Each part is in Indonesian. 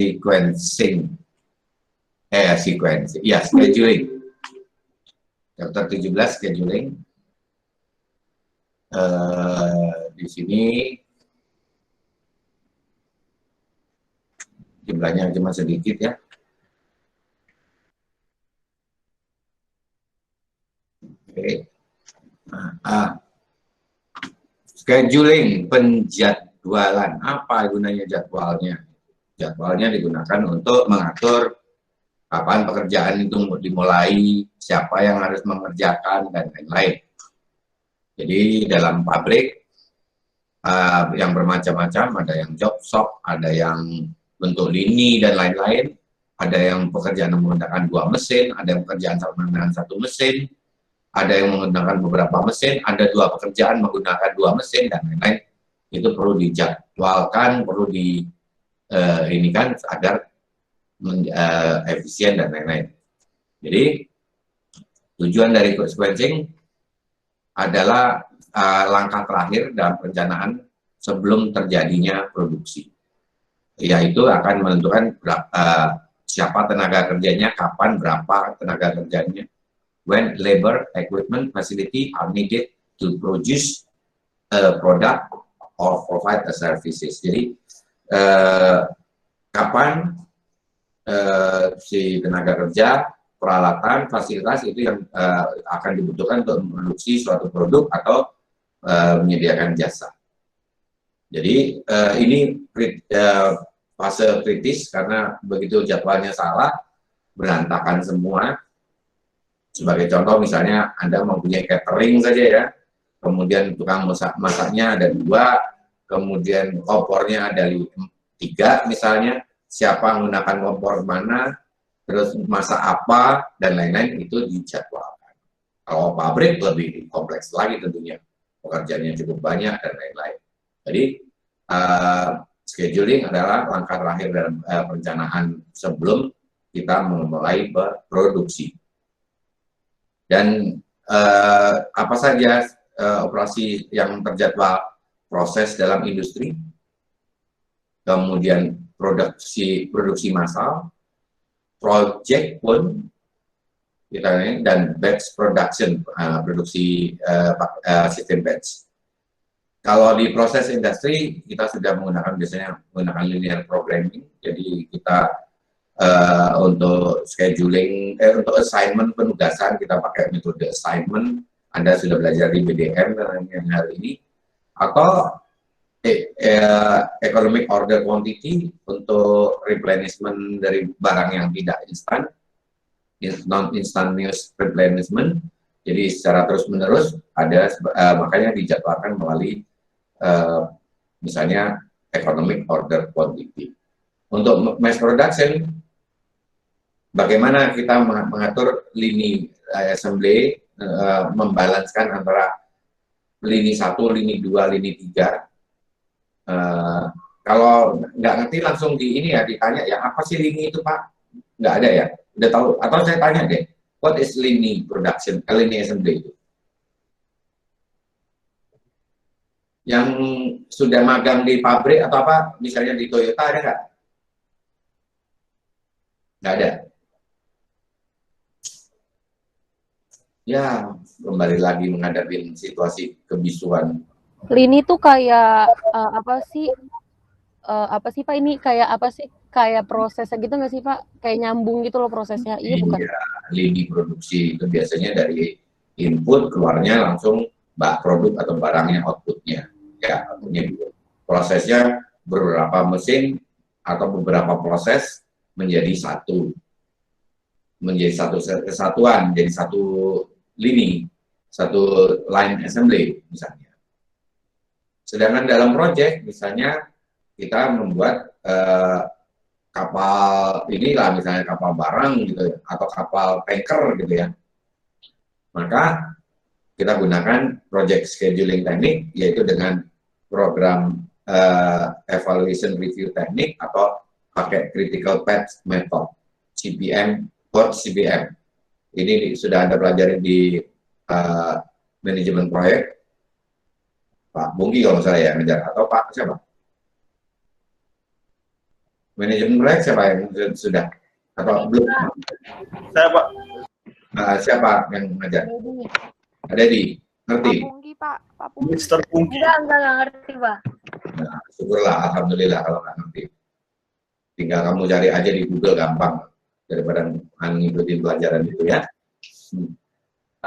sequencing, sequencing, ya scheduling. Chapter 17 scheduling. Di sini jumlahnya cuma sedikit ya. Oke. Scheduling, penjadwalan. Apa gunanya jadwalnya? Jadwalnya digunakan untuk mengatur kapan pekerjaan itu dimulai, siapa yang harus mengerjakan, dan lain-lain. Jadi dalam pabrik yang bermacam-macam, ada yang job shop, ada yang bentuk lini, dan lain-lain. Ada yang pekerjaan menggunakan 2 mesin, ada yang pekerjaan menggunakan 1 mesin, ada yang menggunakan beberapa mesin, ada 2 pekerjaan menggunakan 2 mesin, dan lain-lain. Itu perlu dijadwalkan, perlu ini kan agar efisien dan lain-lain. Jadi tujuan dari sequencing adalah langkah terakhir dalam perencanaan sebelum terjadinya produksi, yaitu akan menentukan siapa tenaga kerjanya, kapan, berapa tenaga kerjanya, when labor, equipment, facility are needed to produce a product or provide a services. Jadi kapan si tenaga kerja, peralatan, fasilitas itu yang akan dibutuhkan untuk memproduksi suatu produk atau menyediakan jasa. Jadi ini fase kritis karena begitu jadwalnya salah, berantakan semua. Sebagai contoh misalnya Anda mempunyai catering saja ya, kemudian tukang masaknya ada 2, kemudian kompornya ada 3 misalnya, siapa menggunakan kompor mana, terus masak apa, dan lain-lain, itu dijadwalkan. Kalau pabrik lebih kompleks lagi tentunya, pekerjaannya cukup banyak dan lain-lain. Jadi scheduling adalah langkah terakhir dalam perencanaan sebelum kita memulai berproduksi. Dan apa saja operasi yang terjadwal, proses dalam industri, kemudian produksi massal, project pun kita dan batch production, produksi sistem batch. Kalau di proses industri kita sudah biasanya menggunakan linear programming. Jadi kita untuk scheduling, untuk assignment, penugasan kita pakai metode assignment. Anda sudah belajar di BDM yang hari ini. Atau economic order quantity untuk replenishment dari barang yang tidak instan, non-instantaneous replenishment. Jadi secara terus-menerus ada, makanya dijadwalkan melalui misalnya economic order quantity. Untuk mass production, bagaimana kita mengatur lini assembly, membalanskan antara lini 1, lini 2, lini 3. Kalau nggak ngerti langsung di ini ya, ditanya ya, apa sih lini itu Pak? Nggak ada ya? Udah tahu? Atau saya tanya deh, what is lini production, lini assembly itu? Yang sudah magang di pabrik atau apa, misalnya di Toyota ada nggak? Nggak ada. Ya, kembali lagi menghadapi situasi kebisuan. Lini tuh kayak apa sih Pak, ini kayak apa sih, kayak prosesnya gitu nggak sih Pak, kayak nyambung gitu loh prosesnya? Iya bukan? Lini produksi itu biasanya dari input keluarnya langsung produk atau barangnya, outputnya ya, prosesnya beberapa mesin atau beberapa proses menjadi satu kesatuan, jadi satu lini, satu line assembly misalnya. Sedangkan dalam project misalnya kita membuat kapal inilah, misalnya kapal barang gitu ya, atau kapal tanker gitu ya, maka kita gunakan project scheduling teknik, yaitu dengan program evaluation review teknik atau pakai critical path method, CPM or CPM. Ini sudah Anda pelajari di manajemen proyek, Pak Bungki kalau saya ya ngejar, atau Pak siapa? Manajemen proyek siapa yang sudah atau belum? Saya Pak. Siapa yang ngajar? Ada di ngerti? Pak Pungki, Pak. Pak Pungki. Mister Pungki. Enggak ngerti, Pak. Nah, syukurlah, alhamdulillah kalau nggak ngerti. Tinggal kamu cari aja di Google gampang daripada ngikutin pelajaran itu ya.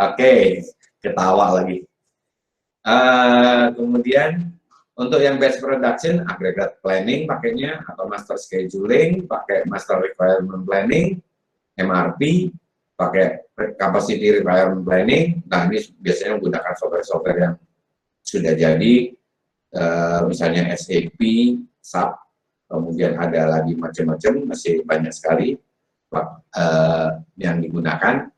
Oke, ketawa lagi. Kemudian untuk yang batch production, aggregate planning pakainya atau master scheduling, pakai master requirement planning, MRP, pakai capacity requirement planning. Nah, ini biasanya menggunakan software-software yang sudah jadi, misalnya SAP, SAP, kemudian ada lagi macam-macam, masih banyak sekali yang digunakan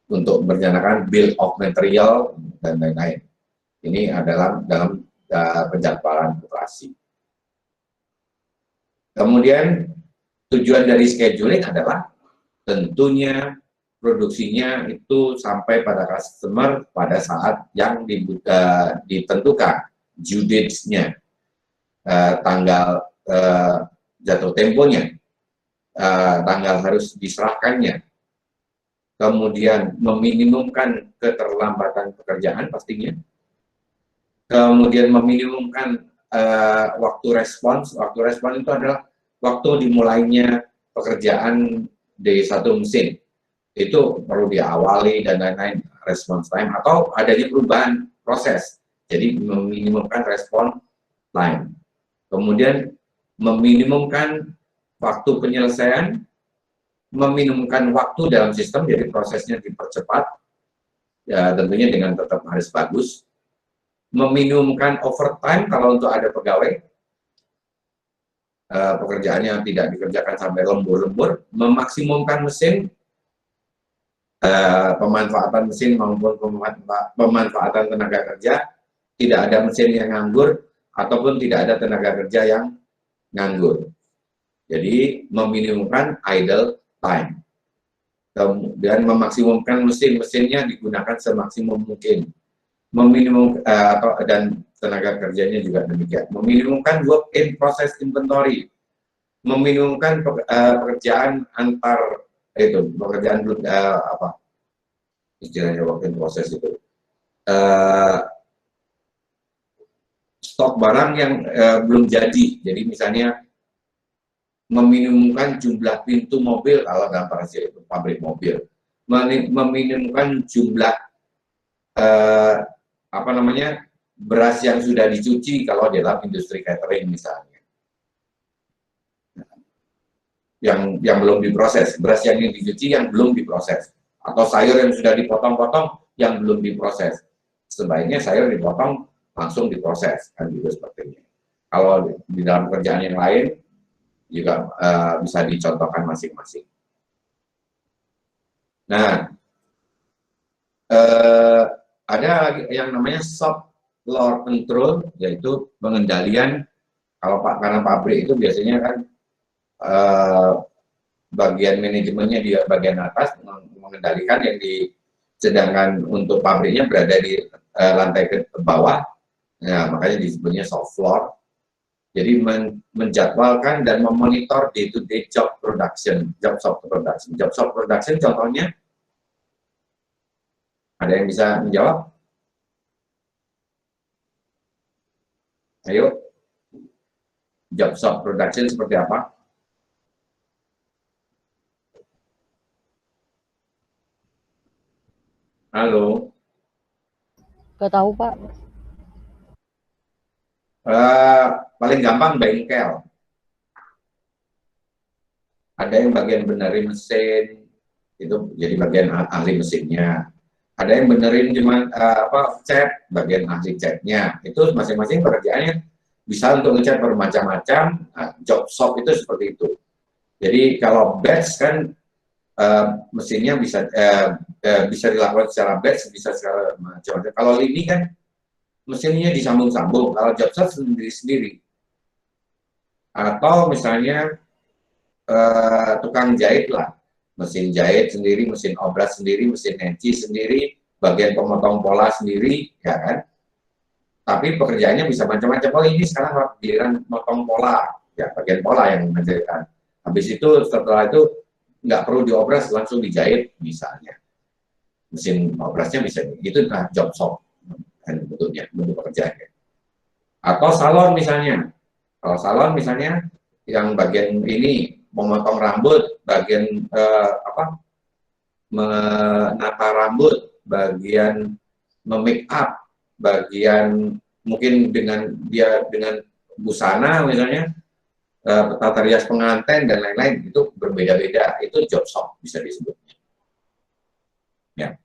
untuk merencanakan build of material dan lain-lain. Ini adalah dalam penjadwalan operasi. Kemudian tujuan dari scheduling adalah tentunya produksinya itu sampai pada customer pada saat yang ditentukan, due dates-nya, tanggal jatuh temponya, tanggal harus diserahkannya, kemudian meminimumkan keterlambatan pekerjaan pastinya, kemudian meminimumkan waktu respons. Waktu respons itu adalah waktu dimulainya pekerjaan di satu mesin. Itu perlu diawali dan lain-lain, response time, atau adanya perubahan proses. Jadi meminimumkan respon time. Kemudian meminimumkan waktu penyelesaian, meminimumkan waktu dalam sistem, jadi prosesnya dipercepat, ya tentunya dengan tetap harus bagus. Meminimumkan overtime kalau untuk ada pegawai, pekerjaannya tidak dikerjakan sampai lembur-lembur, memaksimumkan mesin, pemanfaatan mesin maupun pemanfaatan tenaga kerja, tidak ada mesin yang nganggur ataupun tidak ada tenaga kerja yang nganggur. Jadi meminimumkan idle time. Kemudian memaksimumkan mesin-mesinnya digunakan semaksimum mungkin. Dan tenaga kerjanya juga demikian. Meminimumkan work in process inventory. Meminimumkan pekerjaan antar pekerjaan belum istilahnya work in process itu. Stok barang yang belum jadi. Jadi misalnya meminimumkan jumlah pintu mobil kalau dalam pabrik mobil, meminimumkan jumlah beras yang sudah dicuci kalau dalam industri catering misalnya, yang belum diproses, beras yang dicuci yang belum diproses, atau sayur yang sudah dipotong-potong yang belum diproses, sebaiknya sayur dipotong langsung diproses, kan gitu sepertinya. Kalau di dalam kerjaan yang lain juga bisa dicontohkan masing-masing. Nah, ada lagi yang namanya shop floor control, yaitu pengendalian. Karena pabrik itu biasanya kan bagian manajemennya di bagian atas mengendalikan, sedangkan untuk pabriknya berada di lantai ke bawah. Nah, makanya disebutnya shop floor. Jadi menjadwalkan dan memonitor day-to-day job production, job shop production. Job shop production contohnya, ada yang bisa menjawab? Ayo, job shop production seperti apa? Halo? Gak tahu, Pak. Paling gampang bengkel. Ada yang bagian benerin mesin, itu jadi bagian ahli mesinnya. Ada yang benerin cuma cat, bagian ahli catnya. Itu masing-masing pekerjaannya bisa untuk ngecat bermacam-macam. Job shop itu seperti itu. Jadi kalau batch kan mesinnya bisa dilakukan secara batch, bisa secara macam-macam. Kalau lini kan mesinnya disambung-sambung, kalau job shop sendiri-sendiri. Atau misalnya tukang jahit lah, mesin jahit sendiri, mesin obras sendiri, mesin heci sendiri, bagian pemotong pola sendiri, ya kan? Tapi pekerjaannya bisa macam-macam. Oh, ini sekarang giliran motong pola, ya bagian pola yang mengerjakan. Habis itu setelah itu nggak perlu diobras, langsung dijahit misalnya. Mesin obrasnya bisa itu job shop kan bentuknya, bentuk pekerjaannya. Atau salon misalnya. Kalau salon misalnya yang bagian ini memotong rambut, bagian menata rambut, bagian memake up, bagian mungkin dengan busana misalnya, tata rias pengantin dan lain-lain, itu berbeda-beda, itu job shop bisa disebut. Ya,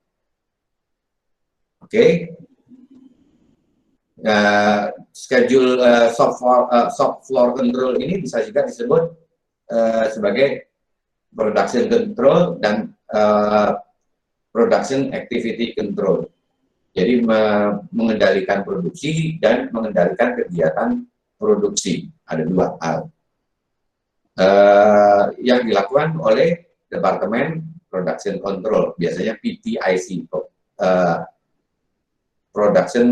oke. Schedule shop floor control ini bisa juga disebut sebagai production control dan production activity control. Jadi mengendalikan produksi dan mengendalikan kegiatan produksi. Ada dua hal yang dilakukan oleh Departemen Production Control, biasanya PPIC, Production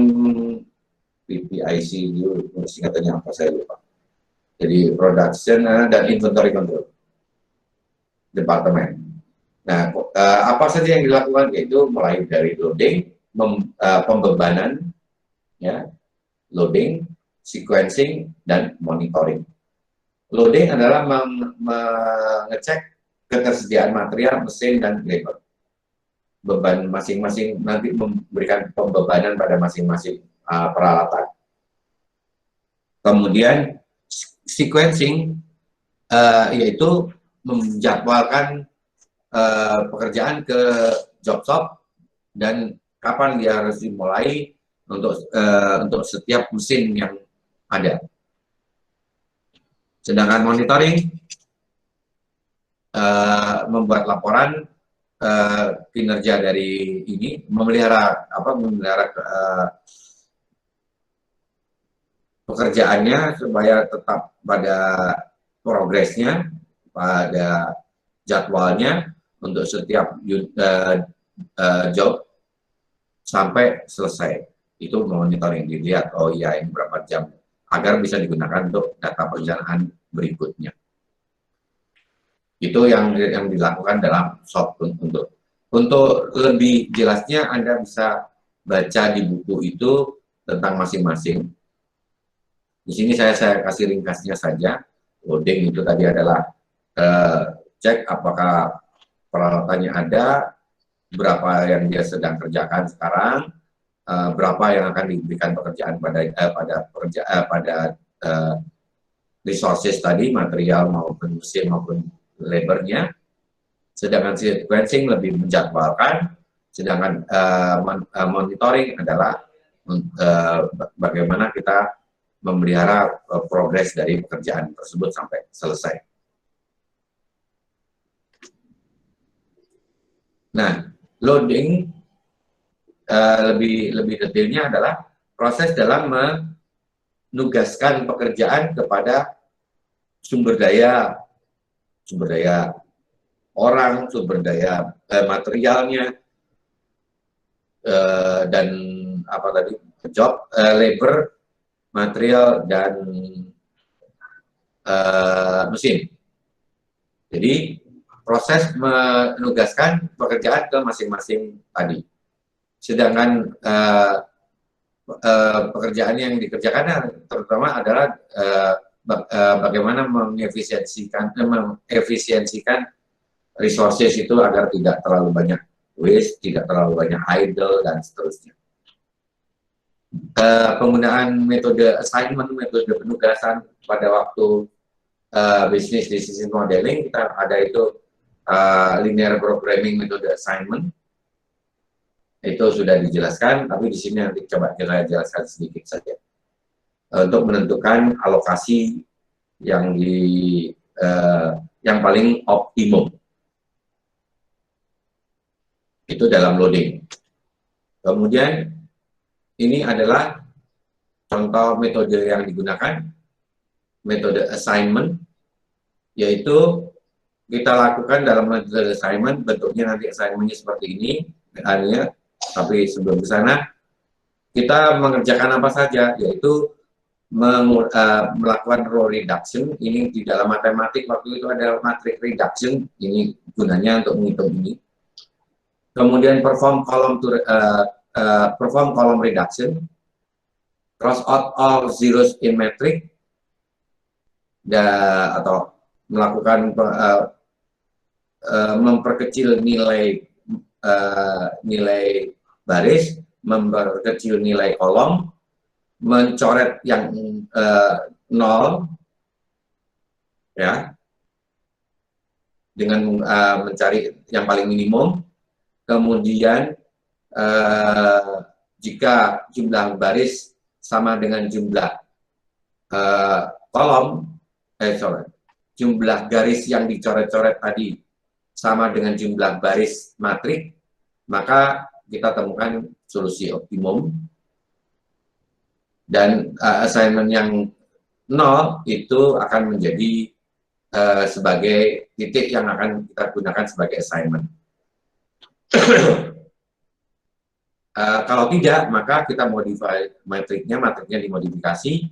PPIC, singkatannya apa saya lupa. Jadi Production dan Inventory Control Departemen. Nah, apa saja yang dilakukan, yaitu mulai dari loading, pembebanan, ya, loading, sequencing, dan monitoring. Loading adalah mengecek ketersediaan material, mesin, dan labor. Beban masing-masing nanti memberikan pembebanan pada masing-masing peralatan. Kemudian sequencing yaitu menjadwalkan pekerjaan ke job shop dan kapan dia harus dimulai untuk setiap mesin yang ada. Sedangkan monitoring membuat laporan kinerja dari ini, memelihara pekerjaannya supaya tetap pada progresnya, pada jadwalnya untuk setiap job sampai selesai. Itu monitoring, dilihat, oh iya ini berapa jam, agar bisa digunakan untuk data perencanaan berikutnya. Itu yang dilakukan dalam shop. Untuk lebih jelasnya Anda bisa baca di buku itu tentang masing-masing. Di sini saya kasih ringkasnya saja. Loading itu tadi adalah cek apakah peralatannya ada, berapa yang dia sedang kerjakan sekarang, berapa yang akan diberikan pekerjaan pada resources tadi, material maupun mesin maupun labornya. Sedangkan sequencing lebih menjadwalkan, sedangkan monitoring adalah bagaimana kita memelihara progres dari pekerjaan tersebut sampai selesai. Nah, loading lebih detailnya adalah proses dalam menugaskan pekerjaan kepada sumber daya orang, sumber daya materialnya, dan apa tadi, job, labor, material, dan mesin. Jadi proses menugaskan pekerjaan ke masing-masing tadi. Sedangkan pekerjaan yang dikerjakan terutama adalah bagaimana mengefisiensikan resources itu agar tidak terlalu banyak waste, tidak terlalu banyak idle, dan seterusnya. Penggunaan metode assignment, metode penugasan pada waktu business decision modeling, kita ada itu linear programming metode assignment. Itu sudah dijelaskan, tapi di sini nanti coba kita jelaskan sedikit saja. Untuk menentukan alokasi yang paling optimum. Itu dalam loading. Kemudian ini adalah contoh metode yang digunakan, metode assignment, yaitu kita lakukan dalam metode assignment, bentuknya nanti assignmentnya seperti ini, tapi sebelum ke sana kita mengerjakan apa saja, yaitu melakukan row reduction. Ini di dalam matematik waktu itu ada matrix reduction, ini gunanya untuk menghitung ini. Kemudian perform column reduction, cross out all zeros in metric, atau melakukan memperkecil nilai baris, memperkecil nilai kolom, mencoret yang nol, ya, dengan mencari yang paling minimum. Kemudian jika jumlah baris sama dengan jumlah kolom, jumlah garis yang dicoret-coret tadi sama dengan jumlah baris matrik, maka kita temukan solusi optimum. Dan assignment yang nol itu akan menjadi sebagai titik yang akan kita gunakan sebagai assignment. Kalau tidak, maka kita modify matriknya dimodifikasi,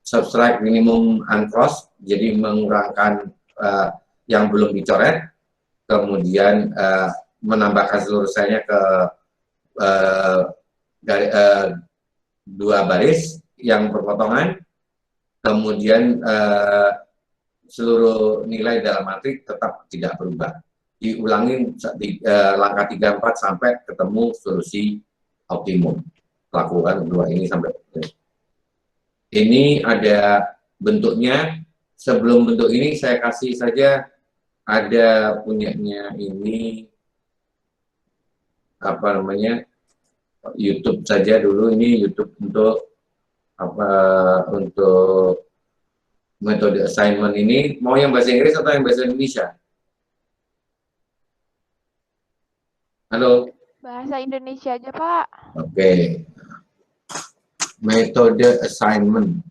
subtract minimum uncross, jadi mengurangkan yang belum dicoret, kemudian menambahkan seluruh selnya ke dua baris yang berpotongan, kemudian seluruh nilai dalam matrik tetap tidak berubah. Diulangi di langkah 3-4 sampai ketemu solusi optimum. Lakukan dua ini sampai ini ada bentuknya. Sebelum bentuk ini saya kasih saja, ada punyanya ini apa namanya, YouTube saja dulu. Ini YouTube untuk apa, untuk metode assignment ini. Mau yang bahasa Inggris atau yang bahasa Indonesia? Halo? Bahasa Indonesia aja, Pak. Oke. Metode assignment.